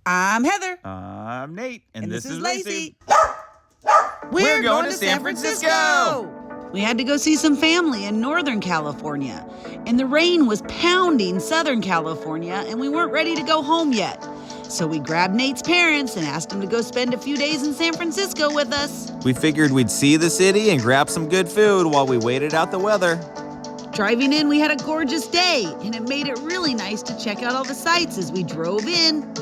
I'm Heather. I'm Nate. And this is Lacey. We're going to San Francisco. We had to go see some family in Northern California. And the rain was pounding Southern California, and we weren't ready to go home yet. So we grabbed Nate's parents and asked them to go spend a few days in San Francisco with us. We figured we'd see the city and grab some good food while we waited out the weather. Driving in, we had a gorgeous day, and it made it really nice to check out all the sights as we drove in.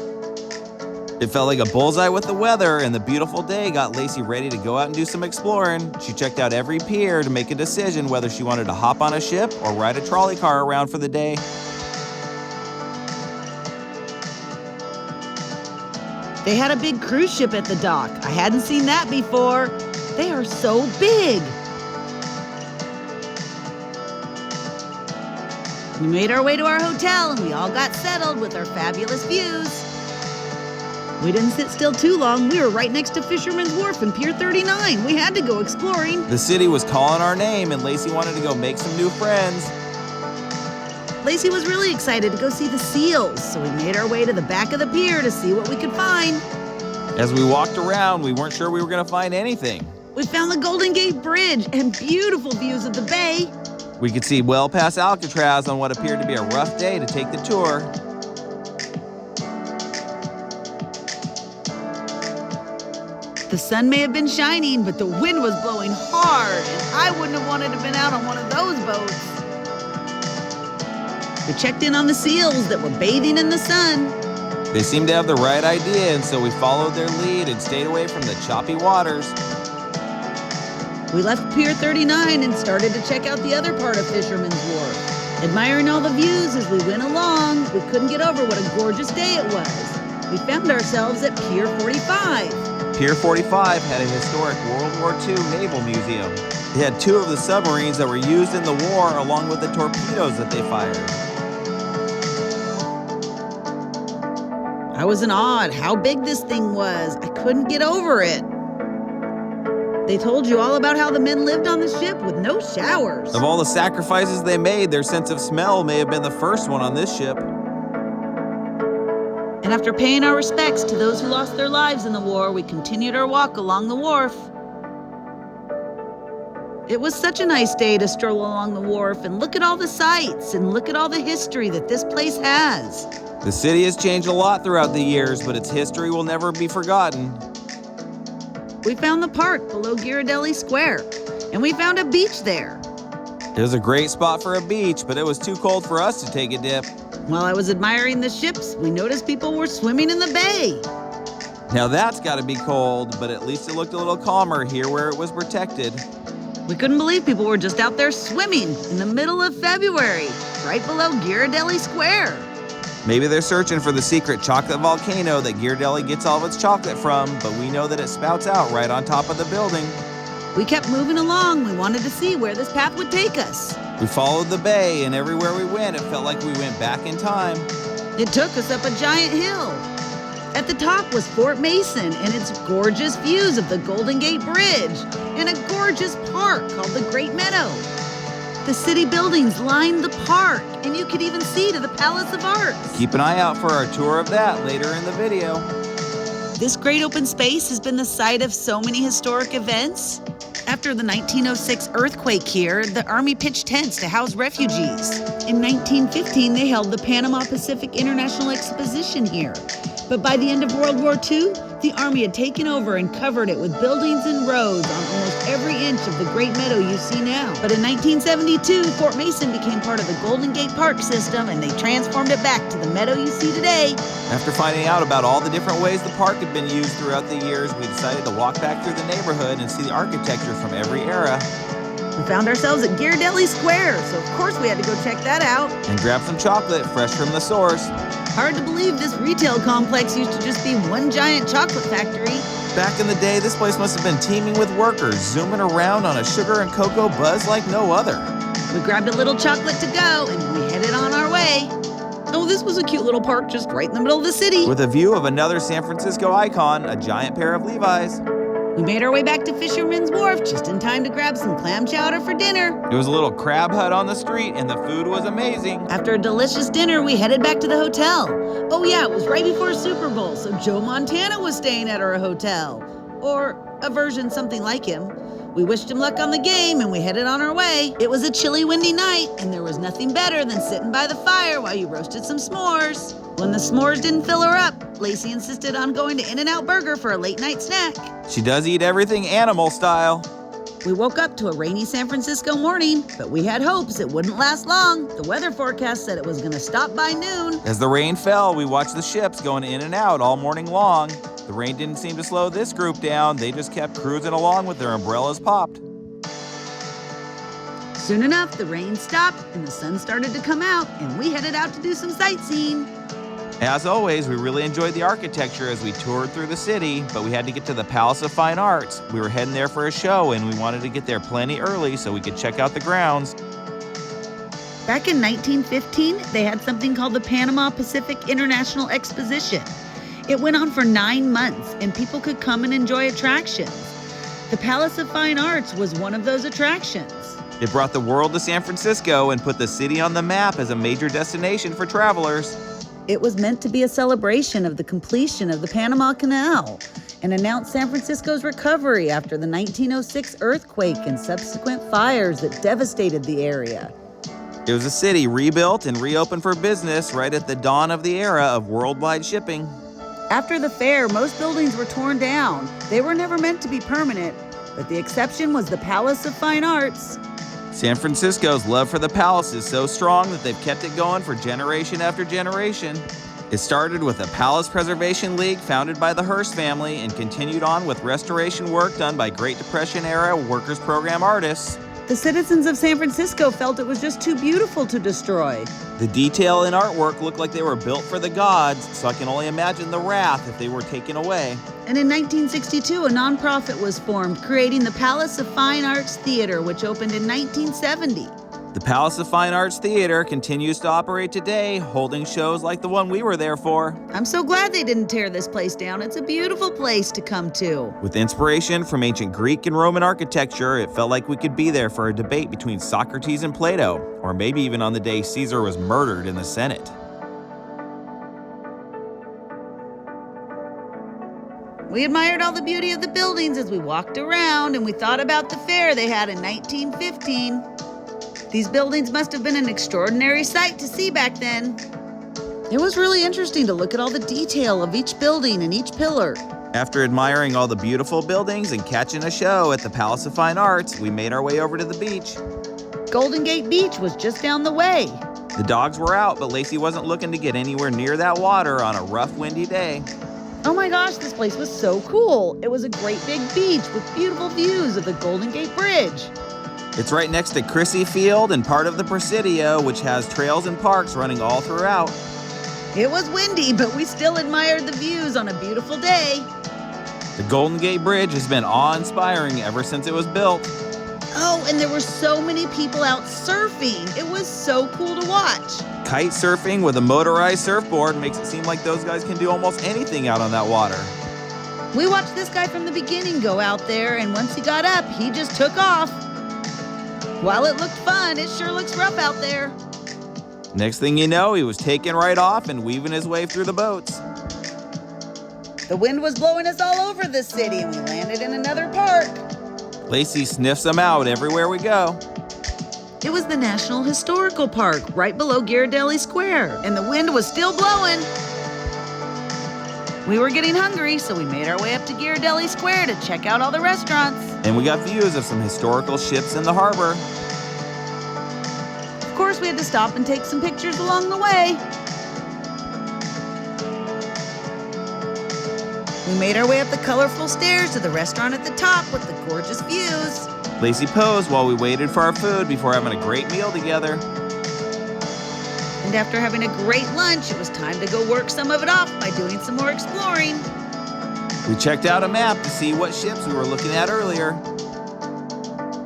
It felt like a bullseye with the weather, and the beautiful day got Lacey ready to go out and do some exploring. She checked out every pier to make a decision whether she wanted to hop on a ship or ride a trolley car around for the day. They had a big cruise ship at the dock. I hadn't seen that before. They are so big. We made our way to our hotel and we all got settled with our fabulous views. We didn't sit still too long. We were right next to Fisherman's Wharf and Pier 39. We had to go exploring. The city was calling our name and Lacey wanted to go make some new friends. Lacey was really excited to go see the seals, so we made our way to the back of the pier to see what we could find. As we walked around, we weren't sure we were going to find anything. We found the Golden Gate Bridge and beautiful views of the bay. We could see well past Alcatraz on what appeared to be a rough day to take the tour. The sun may have been shining, but the wind was blowing hard, and I wouldn't have wanted to have been out on one of those boats. We checked in on the seals that were bathing in the sun. They seemed to have the right idea, and so we followed their lead and stayed away from the choppy waters. We left Pier 39 and started to check out the other part of Fisherman's Wharf. Admiring all the views as we went along, we couldn't get over what a gorgeous day it was. We found ourselves at Pier 45. Pier 45 had a historic World War II naval museum. It had two of the submarines that were used in the war along with the torpedoes that they fired. I was in awe at how big this thing was. I couldn't get over it. They told you all about how the men lived on the ship with no showers. Of all the sacrifices they made, their sense of smell may have been the first one on this ship. And after paying our respects to those who lost their lives in the war, we continued our walk along the wharf. It was such a nice day to stroll along the wharf and look at all the sights and look at all the history that this place has. The city has changed a lot throughout the years, but its history will never be forgotten. We found the park below Ghirardelli Square, and we found a beach there. It was a great spot for a beach, but it was too cold for us to take a dip. While I was admiring the ships, we noticed people were swimming in the bay. Now that's got to be cold, but at least it looked a little calmer here where it was protected. We couldn't believe people were just out there swimming in the middle of February, right below Ghirardelli Square. Maybe they're searching for the secret chocolate volcano that Ghirardelli gets all of its chocolate from, but we know that it spouts out right on top of the building. We kept moving along. We wanted to see where this path would take us. We followed the bay, and everywhere we went, it felt like we went back in time. It took us up a giant hill. At the top was Fort Mason and its gorgeous views of the Golden Gate Bridge and a gorgeous park called the Great Meadow. The city buildings lined the park, and you could even see to the Palace of Arts. Keep an eye out for our tour of that later in the video. This great open space has been the site of so many historic events. After the 1906 earthquake here, the Army pitched tents to house refugees. In 1915, they held the Panama Pacific International Exposition here. But by the end of World War II, the Army had taken over and covered it with buildings and roads on almost every inch of the Great Meadow you see now. But in 1972, Fort Mason became part of the Golden Gate Park system, and they transformed it back to the meadow you see today. After finding out about all the different ways the park had been used throughout the years, we decided to walk back through the neighborhood and see the architecture from every era. We found ourselves at Ghirardelli Square, so of course we had to go check that out. And grab some chocolate fresh from the source. Hard to believe this retail complex used to just be one giant chocolate factory. Back in the day, this place must have been teeming with workers, zooming around on a sugar and cocoa buzz like no other. We grabbed a little chocolate to go, and we headed on our way. Oh, this was a cute little park just right in the middle of the city. With a view of another San Francisco icon, a giant pair of Levi's. We made our way back to Fisherman's Wharf just in time to grab some clam chowder for dinner. It was a little crab hut on the street, and the food was amazing. After a delicious dinner, we headed back to the hotel. Oh yeah, it was right before Super Bowl, so Joe Montana was staying at our hotel. Or a version something like him. We wished him luck on the game, and we headed on our way. It was a chilly, windy night, and there was nothing better than sitting by the fire while you roasted some s'mores. When the s'mores didn't fill her up, Lacey insisted on going to In-N-Out Burger for a late-night snack. She does eat everything animal style. We woke up to a rainy San Francisco morning, but we had hopes it wouldn't last long. The weather forecast said it was going to stop by noon. As the rain fell, we watched the ships going in and out all morning long. The rain didn't seem to slow this group down. They just kept cruising along with their umbrellas popped. Soon enough, the rain stopped and the sun started to come out, and we headed out to do some sightseeing. As always, we really enjoyed the architecture as we toured through the city, but we had to get to the Palace of Fine Arts. We were heading there for a show, and we wanted to get there plenty early so we could check out the grounds. Back in 1915, they had something called the Panama Pacific International Exposition. It went on for 9 months, and people could come and enjoy attractions. The Palace of Fine Arts was one of those attractions. It brought the world to San Francisco and put the city on the map as a major destination for travelers. It was meant to be a celebration of the completion of the Panama Canal and announced San Francisco's recovery after the 1906 earthquake and subsequent fires that devastated the area. It was a city rebuilt and reopened for business right at the dawn of the era of worldwide shipping. After the fair, most buildings were torn down. They were never meant to be permanent, but the exception was the Palace of Fine Arts. San Francisco's love for the palace is so strong that they've kept it going for generation after generation. It started with the Palace Preservation League founded by the Hearst family and continued on with restoration work done by Great Depression-era Workers' Program artists. The citizens of San Francisco felt it was just too beautiful to destroy. The detail and artwork looked like they were built for the gods, so I can only imagine the wrath if they were taken away. And in 1962, a nonprofit was formed, creating the Palace of Fine Arts Theater, which opened in 1970. The Palace of Fine Arts Theater continues to operate today, holding shows like the one we were there for. I'm so glad they didn't tear this place down. It's a beautiful place to come to. With inspiration from ancient Greek and Roman architecture, it felt like we could be there for a debate between Socrates and Plato, or maybe even on the day Caesar was murdered in the Senate. We admired all the beauty of the buildings as we walked around, and we thought about the fair they had in 1915. These buildings must have been an extraordinary sight to see back then. It was really interesting to look at all the detail of each building and each pillar. After admiring all the beautiful buildings and catching a show at the Palace of Fine Arts, we made our way over to the beach. Golden Gate Beach was just down the way. The dogs were out, but Lacey wasn't looking to get anywhere near that water on a rough, windy day. Oh my gosh, this place was so cool. It was a great big beach with beautiful views of the Golden Gate Bridge. It's right next to Crissy Field and part of the Presidio, which has trails and parks running all throughout. It was windy, but we still admired the views on a beautiful day. The Golden Gate Bridge has been awe-inspiring ever since it was built. Oh, and there were so many people out surfing. It was so cool to watch. Kite surfing with a motorized surfboard makes it seem like those guys can do almost anything out on that water. We watched this guy from the beginning go out there, and once he got up, he just took off. While it looked fun, it sure looks rough out there. Next thing you know, he was taking right off and weaving his way through the boats. The wind was blowing us all over the city, and we landed in another park. Lacey sniffs them out everywhere we go. It was the National Historical Park, right below Ghirardelli Square, and the wind was still blowing. We were getting hungry, so we made our way up to Ghirardelli Square to check out all the restaurants. And we got views of some historical ships in the harbor. Of course, we had to stop and take some pictures along the way. We made our way up the colorful stairs to the restaurant at the top with the gorgeous views. Lacey posed while we waited for our food before having a great meal together. And after having a great lunch, it was time to go work some of it off by doing some more exploring. We checked out a map to see what ships we were looking at earlier.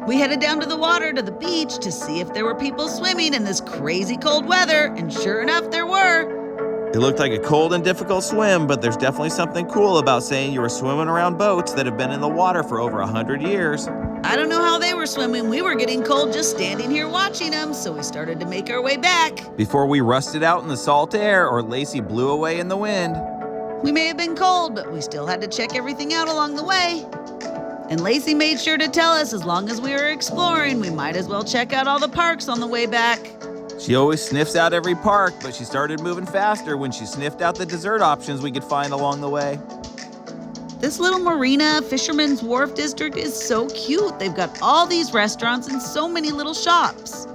We headed down to the water to the beach to see if there were people swimming in this crazy cold weather, and sure enough, there were. It looked like a cold and difficult swim, but there's definitely something cool about saying you were swimming around boats that have been in the water for over 100 years. I don't know how they were swimming. We were getting cold just standing here watching them, so we started to make our way back. Before we rusted out in the salt air or Lacey blew away in the wind. We may have been cold, but we still had to check everything out along the way. And Lacey made sure to tell us as long as we were exploring, we might as well check out all the parks on the way back. She always sniffs out every park, but she started moving faster when she sniffed out the dessert options we could find along the way. This little marina, Fisherman's Wharf district is so cute. They've got all these restaurants and so many little shops.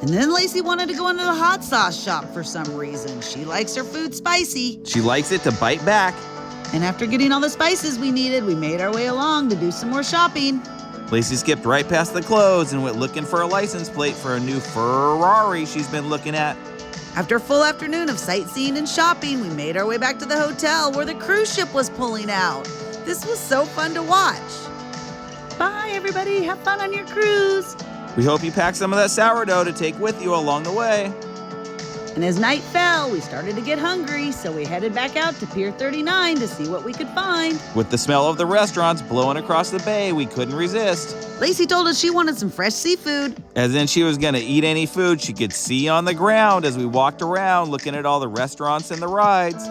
And then Lacey wanted to go into the hot sauce shop for some reason. She likes her food spicy. She likes it to bite back. And after getting all the spices we needed, we made our way along to do some more shopping. Lacey skipped right past the clothes and went looking for a license plate for a new Ferrari she's been looking at. After a full afternoon of sightseeing and shopping, we made our way back to the hotel where the cruise ship was pulling out. This was so fun to watch. Bye, everybody. Have fun on your cruise. We hope you pack some of that sourdough to take with you along the way. And as night fell, we started to get hungry, so we headed back out to Pier 39 to see what we could find. With the smell of the restaurants blowing across the bay, we couldn't resist. Lacey told us she wanted some fresh seafood. As in she was going to eat any food she could see on the ground as we walked around looking at all the restaurants and the rides.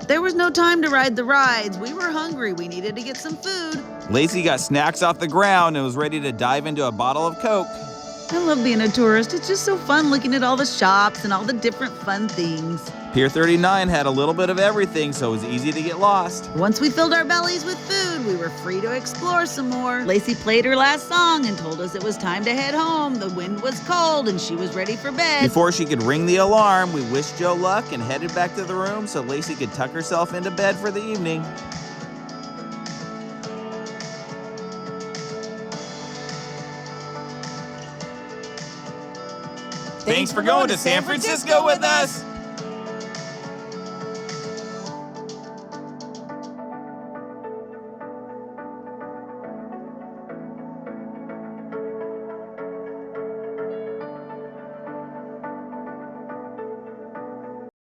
There was no time to ride the rides. We were hungry. We needed to get some food. Lacey got snacks off the ground and was ready to dive into a bottle of Coke. I love being a tourist. It's just so fun looking at all the shops and all the different fun things. Pier 39 had a little bit of everything, so it was easy to get lost. Once we filled our bellies with food, we were free to explore some more. Lacey played her last song and told us it was time to head home. The wind was cold and she was ready for bed. Before she could ring the alarm, we wished Joe luck and headed back to the room so Lacey could tuck herself into bed for the evening. Thanks for going to San Francisco with us.